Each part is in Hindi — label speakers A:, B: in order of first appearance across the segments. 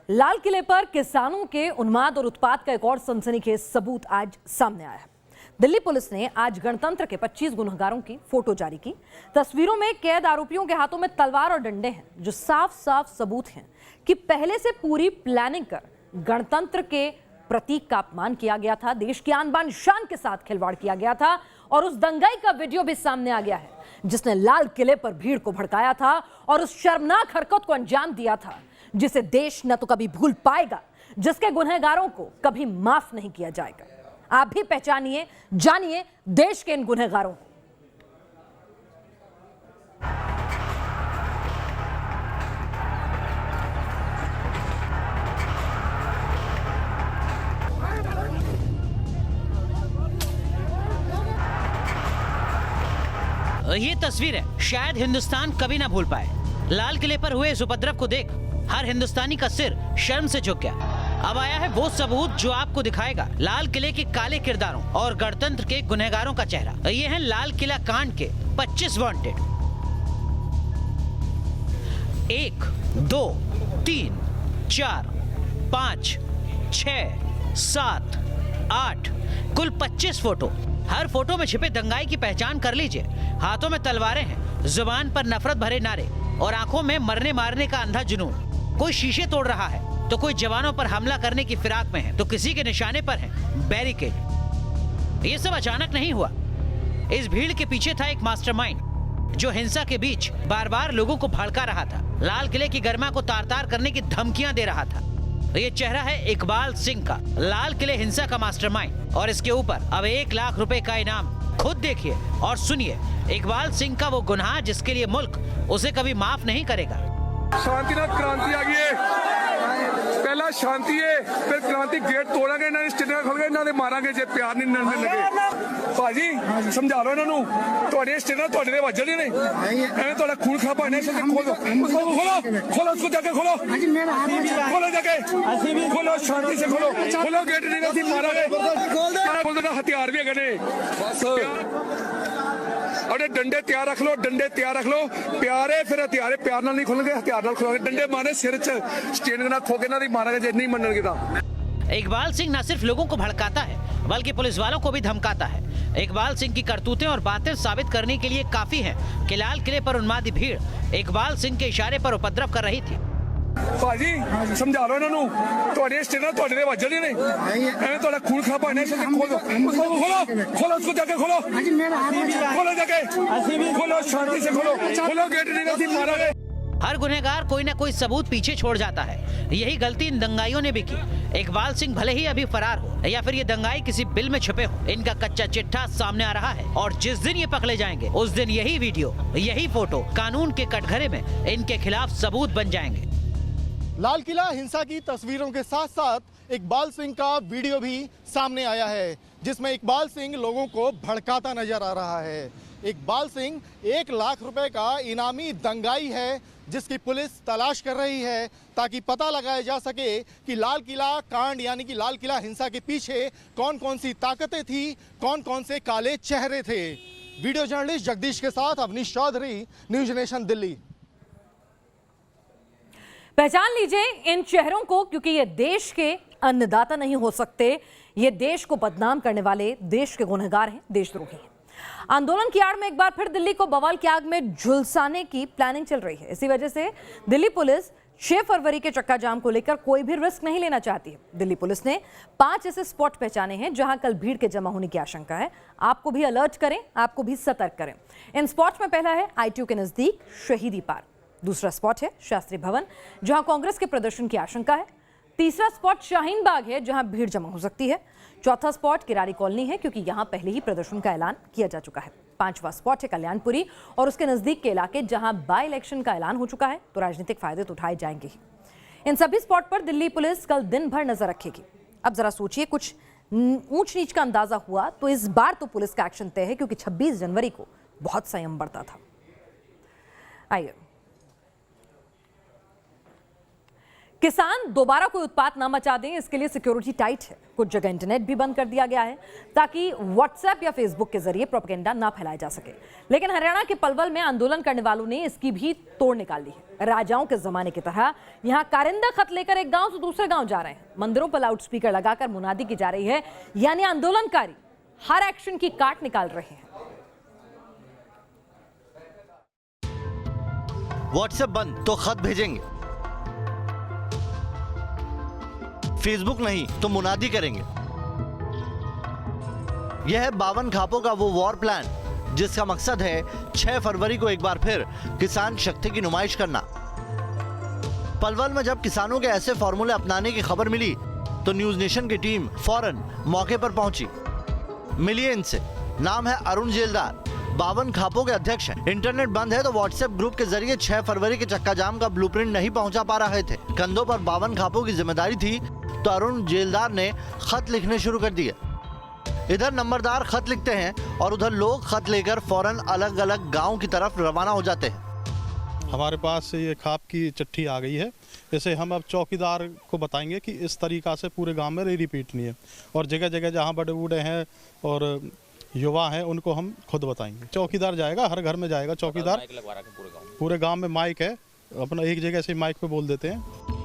A: लाल किले पर किसानों के उन्माद और उत्पात का एक और सनसनीखेज सबूत आज सामने आया है। दिल्ली पुलिस ने आज गणतंत्र के 25 गुनहगारों की फोटो जारी की। तस्वीरों में कैद आरोपियों के हाथों में तलवार और डंडे हैं, जो साफ साफ सबूत हैं कि पहले से पूरी प्लानिंग कर गणतंत्र के प्रतीक का अपमान किया गया था, देश की आन बान शान के साथ खिलवाड़ किया गया था। और उस दंगाई का वीडियो भी सामने आ गया है, जिसने लाल किले पर भीड़ को भड़काया था और उस शर्मनाक हरकत को अंजाम दिया था जिसे देश न तो कभी भूल पाएगा, जिसके गुनहगारों को कभी माफ नहीं किया जाएगा। आप भी पहचानिए, जानिए देश के इन गुनहगारों को।
B: ये तस्वीर है शायद हिंदुस्तान कभी ना भूल पाए। लाल किले पर हुए इस उपद्रव को देख हर हिंदुस्तानी का सिर शर्म से झुक गया। अब आया है वो सबूत जो आपको दिखाएगा लाल किले के काले किरदारों और गणतंत्र के गुनहगारों का चेहरा। ये है लाल किला कांड के 25 वांटेड। 1, 2, 3, 4, 5, 6, 7, 8 कुल 25 फोटो। हर फोटो में छिपे दंगाई की पहचान कर लीजिए। हाथों में तलवारें हैं, जुबान पर नफरत भरे नारे और आंखों में मरने मारने का अंधा जुनून। कोई शीशे तोड़ रहा है तो कोई जवानों पर हमला करने की फिराक में है तो किसी के निशाने पर है बैरिकेड। ये सब अचानक नहीं हुआ। इस भीड़ के पीछे था एक मास्टरमाइंड जो हिंसा के बीच बार बार लोगों को भड़का रहा था, लाल किले की गर्मा को तार तार करने की धमकियां दे रहा था। ये चेहरा है इकबाल सिंह का, लाल किले हिंसा का मास्टरमाइंड। और इसके ऊपर अब 1 लाख रुपए का इनाम। खुद देखिए और सुनिए इकबाल सिंह का वो गुनाह जिसके लिए मुल्क उसे कभी माफ नहीं करेगा।
C: शांतिनाथ क्रांति आ गई है। पहला शांति है, फिर क्रांति गेट तोड़ांगे, इन्हां ने स्टेडियम खोल के इन्हां दे मारांगे जे प्यार नहीं मिलने लगे। भाजी समझा लो इन्हां नूं, ਤੁਹਾਡੇ स्टेडियम ਤੁਹਾਡੇ ਦੇ ਵੱਜਣੇ ਨੇ, ਐਵੇਂ ਤੁਹਾਡਾ ਖੂਨ ਖਰਾਬਾ ਨੇ। खोलो खोलो उसको जाके खोलो, खोलो जाके, खोलो शांति से खोलो, खोलो गेट नहीं ਅਸੀਂ मारांगे। खोल दो, हथियार भी है ने बस। और डंडे तैयार रख लो, डंडे तैयार रख लो। प्यार है फिर हथियार प्यार नाल नहीं खोलेंगे, हथियार नाल खोलेंगे। डंडे मारे सिर च स्टेडियम नाल खो के ना मारेंगे जे नहीं मनणगे तां।
B: इकबाल सिंह न सिर्फ लोगों को भड़काता है बल्कि पुलिस वालों को भी धमकाता है। इकबाल सिंह की करतूतें और बातें साबित करने के लिए काफी हैं कि लाल किले पर उन्मादी भीड़ इकबाल सिंह के इशारे पर उपद्रव कर रही थी।
C: ਭਾਜੀ ਸਮਝਾ ਲਓ ਇਹਨਾਂ ਨੂੰ, ਤੁਹਾਡੇ ਸਟੇਡੀਅਮ ਤੁਹਾਡੇ ਦੇ ਵੱਜਣੇ ਨੇ, ਐਵੇਂ ਤੁਹਾਡਾ ਖੂਨ ਖਰਾਬਾ ਨੇ। खोलो खोलो उसको जाके खोलो, खोलो जाके, खोलो शांति से खोलो, खोलो गेट नहीं ਅਸੀਂ मारांगे।
B: हर गुनहगार कोई ना कोई सबूत पीछे छोड़ जाता है। यही गलती इन दंगाइयों ने भी की। इकबाल सिंह भले ही अभी फरार हो या फिर ये दंगाई किसी बिल में छुपे हो, इनका कच्चा चिट्ठा सामने आ रहा है। और जिस दिन ये पकड़े जाएंगे उस दिन यही वीडियो, यही फोटो कानून के कटघरे में इनके खिलाफ सबूत बन जाएंगे।
D: लाल किला हिंसा की तस्वीरों के साथ साथ इकबाल सिंह का वीडियो भी सामने आया है, जिसमें इकबाल सिंह लोगों को भड़काता नजर आ रहा है। इकबाल सिंह 1 लाख रुपए का इनामी दंगाई है जिसकी पुलिस तलाश कर रही है ताकि पता लगाया जा सके कि लाल किला कांड यानी कि लाल किला हिंसा के पीछे कौन कौन सी ताकतें थी, कौन कौन से काले चेहरे थे। वीडियो जर्नलिस्ट जगदीश के साथ अवनीश चौधरी, न्यूज नेशन दिल्ली।
A: पहचान लीजिए इन चेहरों को, क्योंकि ये देश के अन्नदाता नहीं हो सकते। ये देश को बदनाम करने वाले देश के गुनहगार हैं, देशद्रोही हैं। आंदोलन की आड़ में एक बार फिर दिल्ली को बवाल की आग में झुलसाने की प्लानिंग चल रही है। इसी वजह से दिल्ली पुलिस 6 फरवरी के चक्का जाम को लेकर कोई भी रिस्क नहीं लेना चाहती है। दिल्ली पुलिस ने 5 ऐसे स्पॉट पहचाने हैं जहां कल भीड़ के जमा होने की आशंका है। आपको भी अलर्ट करें, आपको भी सतर्क करें। इन स्पॉट में पहला है ITO के नजदीक शहीदी पार्क, दूसरा स्पॉट है शास्त्री भवन जहां कांग्रेस के प्रदर्शन की आशंका है, तीसरा स्पॉट शाहीन बाग है जहां भीड़ जमा हो सकती है, चौथा स्पॉट किरारी कॉलोनी है क्योंकि यहां पहले ही प्रदर्शन का ऐलान किया जा चुका है, पांचवा स्पॉट है कल्याणपुरी और उसके नजदीक के इलाके जहां बाय इलेक्शन का ऐलान हो चुका है तो राजनीतिक फायदे तो उठाए जाएंगे ही। इन सभी स्पॉट पर दिल्ली पुलिस कल दिन भर नजर रखेगी। अब जरा सोचिए, कुछ ऊंच नीच का अंदाजा हुआ तो इस बार तो पुलिस का एक्शन तय है, क्योंकि 26 जनवरी को बहुत संयम बरता था। आइए, किसान दोबारा कोई उत्पात ना मचा दें, इसके लिए सिक्योरिटी टाइट है। कुछ जगह इंटरनेट भी बंद कर दिया गया है ताकि व्हाट्सएप या फेसबुक के जरिए प्रोपेगेंडा ना फैलाया जा सके। लेकिन हरियाणा के पलवल में आंदोलन करने वालों ने इसकी भी तोड़ निकाल ली है। राजाओं के जमाने की तरह यहां कारिंदा खत लेकर एक गांव से दूसरे गांव जा रहे हैं। मंदिरों पर लाउडस्पीकर लगाकर मुनादी की जा रही है, यानी आंदोलनकारी हर एक्शन की काट निकाल रहे हैं।
E: व्हाट्सएप बंद तो खत भेजेंगे, फेसबुक नहीं तो मुनादी करेंगे। यह है 52 खापों का वो वॉर प्लान जिसका मकसद है 6 फरवरी को एक बार फिर किसान शक्ति की नुमाइश करना। पलवल में जब किसानों के ऐसे फॉर्मूले अपनाने की खबर मिली तो न्यूज नेशन की टीम फौरन मौके पर पहुंची। मिलिए इनसे। नाम है अरुण जेलदार, 52 खापों के अध्यक्ष हैं। इंटरनेट बंद है तो व्हाट्सएप ग्रुप के जरिए 6 फरवरी के चक्का जाम का ब्लूप्रिंट नहीं पहुंचा पा रहे थे। कंधों पर 52 खापों की जिम्मेदारी थी तो अरुण जेलदार ने खत लिखने शुरू कर दिए। इधर नंबरदार खत लिखते हैं और उधर लोग खत लेकर फौरन अलग अलग गांव की तरफ रवाना हो जाते हैं।
F: हमारे पास ये खाप की चिट्ठी आ गई है, इसे हम अब चौकीदार को बताएंगे कि इस तरीका से पूरे गांव में रिपीट नहीं है, और जगह जगह जहां बड़े बूढ़े हैं और युवा हैं उनको हम खुद बताएंगे। चौकीदार जाएगा, हर घर में जाएगा चौकीदार। पूरे गांव में माइक है, अपना एक जगह से माइक पे बोल देते हैं।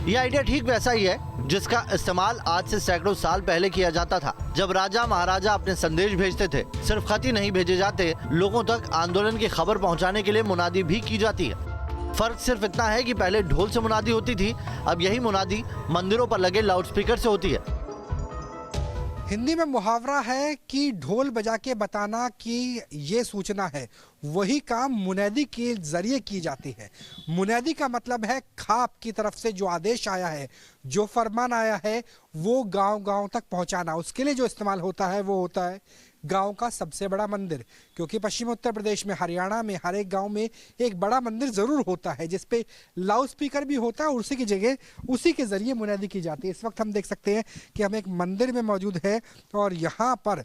E: यह आइडिया ठीक वैसा ही है जिसका इस्तेमाल आज से सैकड़ों साल पहले किया जाता था, जब राजा महाराजा अपने संदेश भेजते थे। सिर्फ खत ही नहीं भेजे जाते, लोगों तक आंदोलन की खबर पहुंचाने के लिए मुनादी भी की जाती है। फर्क सिर्फ इतना है कि पहले ढोल से मुनादी होती थी, अब यही मुनादी मंदिरों पर लगे लाउडस्पीकर से होती है।
G: हिंदी में मुहावरा है कि ढोल बजा के बताना कि ये सूचना है, वही काम मुनादी के जरिए की जाती है। मुनादी का मतलब है खाप की तरफ से जो आदेश आया है, जो फरमान आया है, वो गांव-गांव तक पहुंचाना। उसके लिए जो इस्तेमाल होता है वो होता है गांव का सबसे बड़ा मंदिर, क्योंकि पश्चिमी उत्तर प्रदेश में, हरियाणा में हर एक गांव में एक बड़ा मंदिर जरूर होता है जिसपे लाउड स्पीकर भी होता है, और उसी की जगह उसी के जरिए मुनादी की जाती है। इस वक्त हम देख सकते हैं कि हम एक मंदिर में मौजूद है और यहाँ पर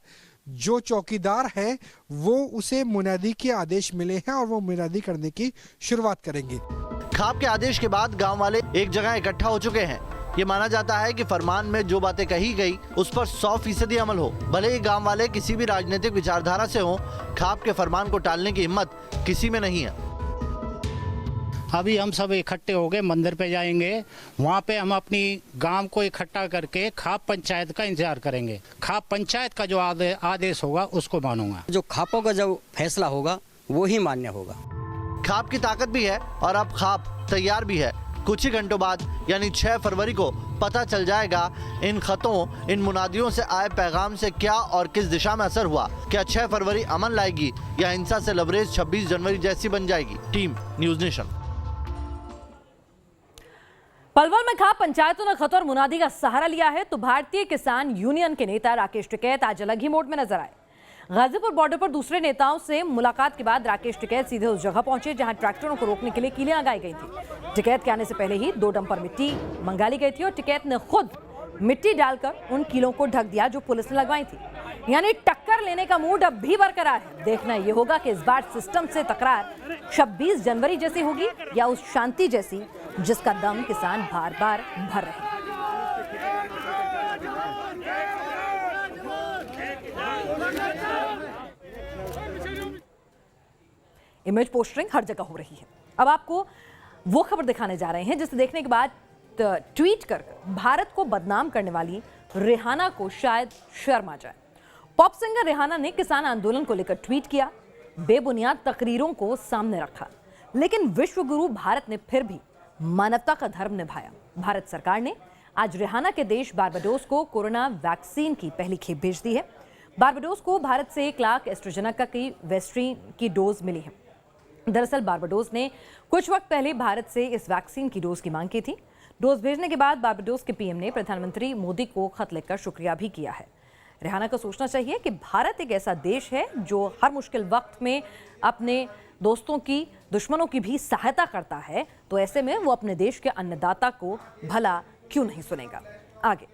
G: जो चौकीदार है वो उसे मुनादी के आदेश मिले हैं और वो मुनादी करने की शुरुआत करेंगे।
E: खाप के आदेश के बाद गांव वाले एक जगह इकट्ठा हो चुके हैं। ये माना जाता है कि फरमान में जो बातें कही गई उस पर 100% अमल हो। भले ही गांव वाले किसी भी राजनीतिक विचारधारा से हो, खाप के फरमान को टालने की हिम्मत किसी में नहीं है।
H: अभी हम सब इकट्ठे हो गए, मंदिर पे जाएंगे, वहाँ पे हम अपनी गांव को इकट्ठा करके खाप पंचायत का इंतजार करेंगे। खाप पंचायत का जो आदेश होगा उसको मानूंगा।
I: जो खापों का जो फैसला होगा वो ही मान्य होगा।
E: खाप की ताकत भी है और अब खाप तैयार भी है। कुछ ही घंटों बाद यानी 6 फरवरी को पता चल जाएगा इन खतों, इन मुनादियों से आए पैगाम से क्या और किस दिशा में असर हुआ। क्या 6 फरवरी अमन लाएगी या हिंसा से लबरेज 26 जनवरी जैसी बन जाएगी। Team news nation.
A: पलवल में खाप पंचायतों ने खत और मुनादी का सहारा लिया है तो भारतीय किसान यूनियन के नेता राकेश टिकैत आज अलग ही मोड में नजर आए। गाजीपुर बॉर्डर पर दूसरे नेताओं से मुलाकात के बाद राकेश टिकैत सीधे उस जगह पहुंचे जहां ट्रैक्टरों को रोकने के लिए कीलें लगाई गई थी। टिकैत के आने से पहले ही 2 डंपर मिट्टी मंगा ली गई थी और टिकैत ने खुद मिट्टी डालकर उन कीलों को ढक दिया जो पुलिस ने लगवाई थी। यानी टक्कर लेने का मूड अब भी बरकरार है। देखना यह होगा कि इस बार सिस्टम से तकरार 26 जनवरी जैसी होगी या उस शांति जैसी जिसका दम किसान बार बार भर रहे हैं। इमेज पोस्टरिंग हर जगह हो रही है। अब आपको वो खबर दिखाने जा रहे हैं जिसे देखने के बाद ट्वीट कर भारत को बदनाम करने वाली रिहाना को शायद शर्म आ जाए। पॉप सिंगर रिहाना ने किसान आंदोलन को लेकर ट्वीट किया, बेबुनियाद तकरीरों को सामने रखा, लेकिन विश्व गुरु भारत ने फिर भी मानवता का धर्म निभाया। भारत सरकार ने आज रिहाना के देश बारबाडोस को कोरोना वैक्सीन की पहली खेप भेज दी है। बारबाडोस को भारत से 1 लाख एस्ट्राजेनेका की वैक्सीन की डोज मिली है। दरअसल बारबाडोस ने कुछ वक्त पहले भारत से इस वैक्सीन की डोज की मांग की थी। डोज भेजने के बाद बारबाडोस के पीएम ने प्रधानमंत्री मोदी को खत लिखकर शुक्रिया भी किया है। रिहाना को सोचना चाहिए कि भारत एक ऐसा देश है जो हर मुश्किल वक्त में अपने दोस्तों की, दुश्मनों की भी सहायता करता है, तो ऐसे में वो अपने देश के अन्नदाता को भला क्यों नहीं सुनेगा। आगे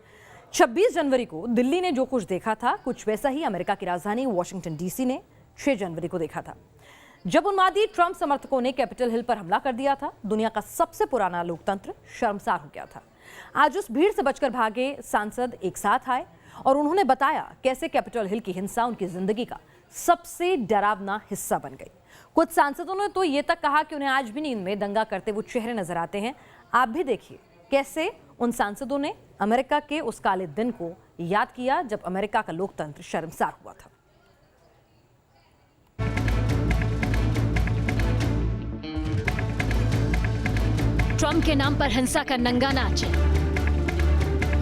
A: 26 जनवरी को दिल्ली ने जो कुछ देखा था, कुछ वैसा ही अमेरिका की राजधानी वॉशिंगटन डीसी ने 6 जनवरी को देखा था। जब उन्मादी ट्रंप समर्थकों ने कैपिटल हिल पर हमला कर दिया था, दुनिया का सबसे पुराना लोकतंत्र शर्मसार हो गया था। आज उस भीड़ से बचकर भागे सांसद एक साथ आए और उन्होंने बताया कैसे कैपिटल हिल की हिंसा उनकी जिंदगी का सबसे डरावना हिस्सा बन गई। कुछ सांसदों ने तो ये तक कहा कि उन्हें आज भी नींद में दंगा करते वो चेहरे नजर आते हैं। आप भी देखिए कैसे उन सांसदों ने अमेरिका के उस काले दिन को याद किया जब अमेरिका का लोकतंत्र शर्मसार हुआ था।
J: ट्रंप के नाम पर हिंसा का नंगा नाच,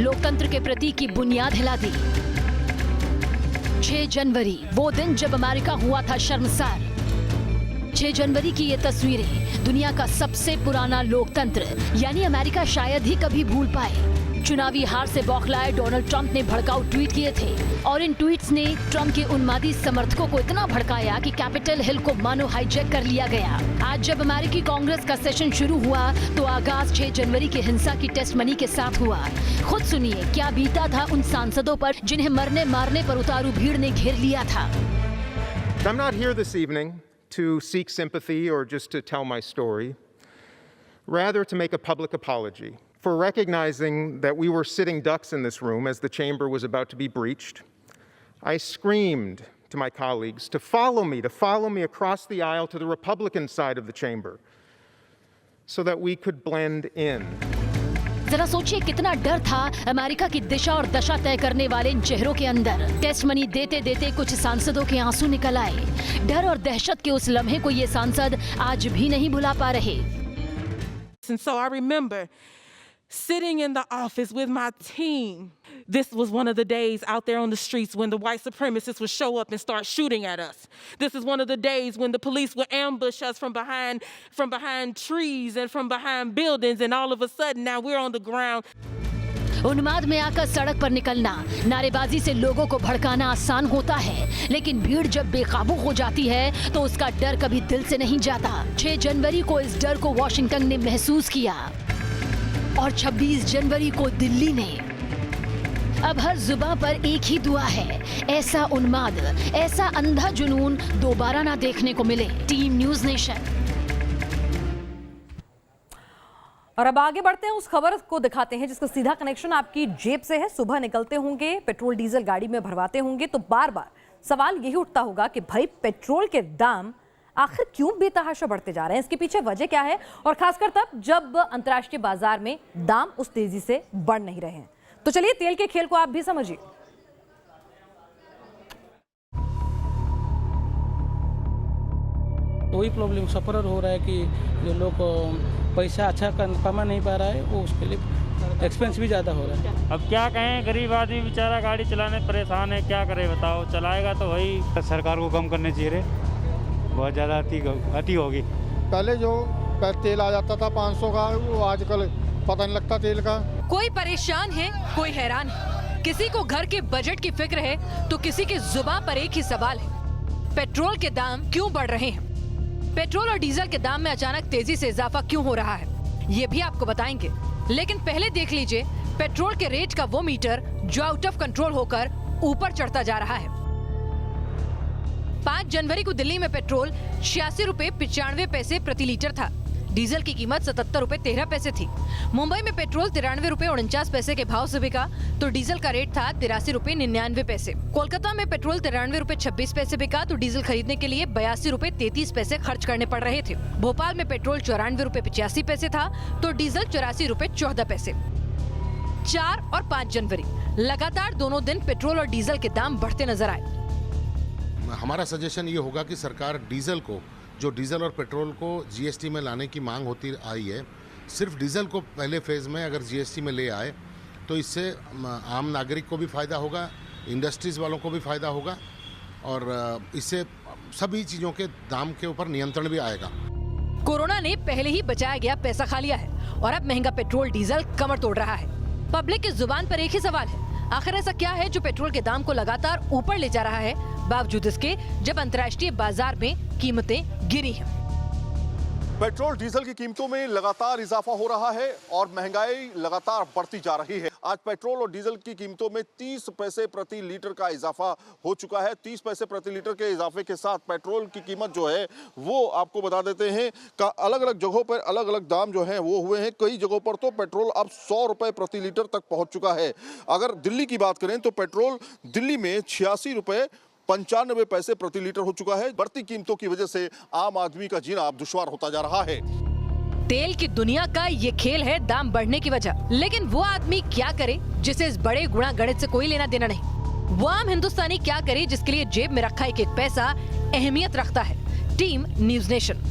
J: लोकतंत्र के प्रतीक की बुनियाद हिला दी। 6 जनवरी वो दिन जब अमेरिका हुआ था शर्मसार। 6 जनवरी की ये तस्वीरें दुनिया का सबसे पुराना लोकतंत्र यानी अमेरिका शायद ही कभी भूल पाए। चुनावी हार से बौखलाए डोनाल्ड ट्रंप ने भड़काऊ ट्वीट किए थे और इन ट्वीट्स ने ट्रंप के उन्मादी समर्थकों को इतना भड़काया कि कैपिटल हिल को मानो हाईजैक कर लिया गया। आज जब अमेरिकी कांग्रेस का सेशन शुरू हुआ तो आगाज 6 जनवरी की हिंसा की टेस्ट मनी के साथ हुआ। खुद सुनिए क्या बीता था उन सांसदों पर जिन्हें मरने मारने पर उतारू भीड़ ने घेर लिया था।
K: I'm not here this evening to seek sympathy or just to tell my story, rather to make a public apology for recognizing that we were sitting ducks in this room as the chamber was about to be breached. I screamed to my colleagues to follow me across the aisle to the Republican side of the chamber so that we could blend in.
J: जरा सोचिए कितना डर था अमेरिका की दिशा और दशा तय करने वाले इन चेहरों के अंदर। टेस्ट मनी देते देते कुछ सांसदों के आंसू निकल आए। डर और दहशत के उस लम्हे को ये सांसद आज भी नहीं भुला पा रहे।
L: And so I remember sitting in the office with my team. This was one of the days out there on the streets when the white supremacists would show up and start shooting at us. This is one of the days when the police would ambush us from behind trees and from behind buildings, and all of a sudden now we're on the ground.
J: उन्माद में आकर सड़क पर निकलना, नारेबाजी से लोगों को भड़काना आसान होता है, लेकिन भीड़ जब बेकाबू हो जाती है तो उसका डर कभी दिल से नहीं जाता। 6 जनवरी को इस डर को वॉशिंगटन ने महसूस किया और 26 जनवरी को दिल्ली ने। अब हर जुबान पर एक ही दुआ है, ऐसा उन्माद, ऐसा अंधा जुनून दोबारा ना देखने को मिले। Team news nation.
A: और अब आगे बढ़ते हैं, उस खबर को दिखाते हैं जिसका सीधा कनेक्शन आपकी जेब से है। सुबह निकलते होंगे, पेट्रोल डीजल गाड़ी में भरवाते होंगे तो बार बार सवाल यही उठता होगा कि भाई पेट्रोल के दाम आखिर क्यों बेतहाशा बढ़ते जा रहे हैं, इसके पीछे वजह क्या है, और खासकर तब जब अंतर्राष्ट्रीय बाजार में दाम उस तेजी से बढ़ नहीं रहे हैं। तो चलिए तेल के खेल को आप भी समझिए।
M: वही प्रॉब्लम सफर हो रहा है कि जो लोग पैसा अच्छा कमा नहीं पा रहा है, वो उसके लिए एक्सपेंस भी ज़्यादा हो रहा है।
N: अब क्या कहें, गरीब आदमी बेचारा गाड़ी चलाने परेशान है, क्या करे बताओ। चलाएगा तो वही सरकार को कम करने चाहिए, बहुत ज़्यादा अति होगी।
D: पहले जो तेल आ जाता था 500 का, वो आजकल पता नहीं लगता तेल का।
O: कोई परेशान है, कोई हैरान है, किसी को घर के बजट की फिक्र है तो किसी की जुबान पर एक ही सवाल है, पेट्रोल के दाम क्यों बढ़ रहे हैं। पेट्रोल और डीजल के दाम में अचानक तेजी से इजाफा क्यों हो रहा है, ये भी आपको बताएंगे। लेकिन पहले देख लीजिए पेट्रोल के रेट का वो मीटर जो आउट ऑफ कंट्रोल होकर ऊपर चढ़ता जा रहा है। 5 जनवरी को दिल्ली में पेट्रोल 86 रुपए 95 पैसे प्रति लीटर था। डीजल की कीमत 77 रुपए 13 पैसे थी। मुंबई में पेट्रोल 93 रुपए 49 पैसे के भाव से बिका तो डीजल का रेट था 83 रुपए 99 पैसे। कोलकाता में पेट्रोल 93 रुपए 26 पैसे बिका तो डीजल खरीदने के लिए 82 रुपए 33 पैसे खर्च करने पड़ रहे थे। भोपाल में पेट्रोल 94 रुपए 85 पैसे था तो डीजल 84 रुपए 14 पैसे। 4 और 5 जनवरी लगातार दोनों दिन पेट्रोल और डीजल के दाम बढ़ते नजर आए।
P: हमारा सजेशन ये होगा कि सरकार डीजल को, जो डीजल और पेट्रोल को जीएसटी में लाने की मांग होती आई है, सिर्फ डीजल को पहले फेज़ में अगर जीएसटी में ले आए तो इससे आम नागरिक को भी फ़ायदा होगा, इंडस्ट्रीज़ वालों को भी फ़ायदा होगा और इससे सभी चीज़ों के दाम के ऊपर नियंत्रण भी आएगा।
O: कोरोना ने पहले ही बचाया गया पैसा खा लिया है और अब महंगा पेट्रोल डीजल कमर तोड़ रहा है। पब्लिक की जुबान पर एक ही सवाल है, आखिर ऐसा क्या है जो पेट्रोल के दाम को लगातार ऊपर ले जा रहा है बावजूद इसके जब अंतर्राष्ट्रीय बाजार में कीमतें गिरी हैं।
D: पेट्रोल डीजल की कीमतों में लगातार इजाफा हो रहा है और महंगाई लगातार बढ़ती जा रही है। आज पेट्रोल और डीजल की कीमतों में 30 पैसे प्रति लीटर का इजाफा हो चुका है। 30 पैसे प्रति लीटर के इजाफे के साथ पेट्रोल की कीमत जो है वो आपको बता देते हैं का अलग अलग जगहों पर अलग अलग दाम जो है वो हुए हैं। कई जगहों पर तो पेट्रोल अब 100 रुपए प्रति लीटर तक पहुंच चुका है। अगर दिल्ली की बात करें तो पेट्रोल दिल्ली में 86 रुपए 95 पैसे प्रति लीटर हो चुका है। बढ़ती कीमतों की वजह से आम आदमी का जीना अब दुश्वार होता जा रहा है।
O: तेल की दुनिया का ये खेल है दाम बढ़ने की वजह, लेकिन वो आदमी क्या करे जिसे इस बड़े गुणा गणित से कोई लेना देना नहीं। वो आम हिंदुस्तानी क्या करे जिसके लिए जेब में रखा एक एक पैसा अहमियत रखता है। Team news nation.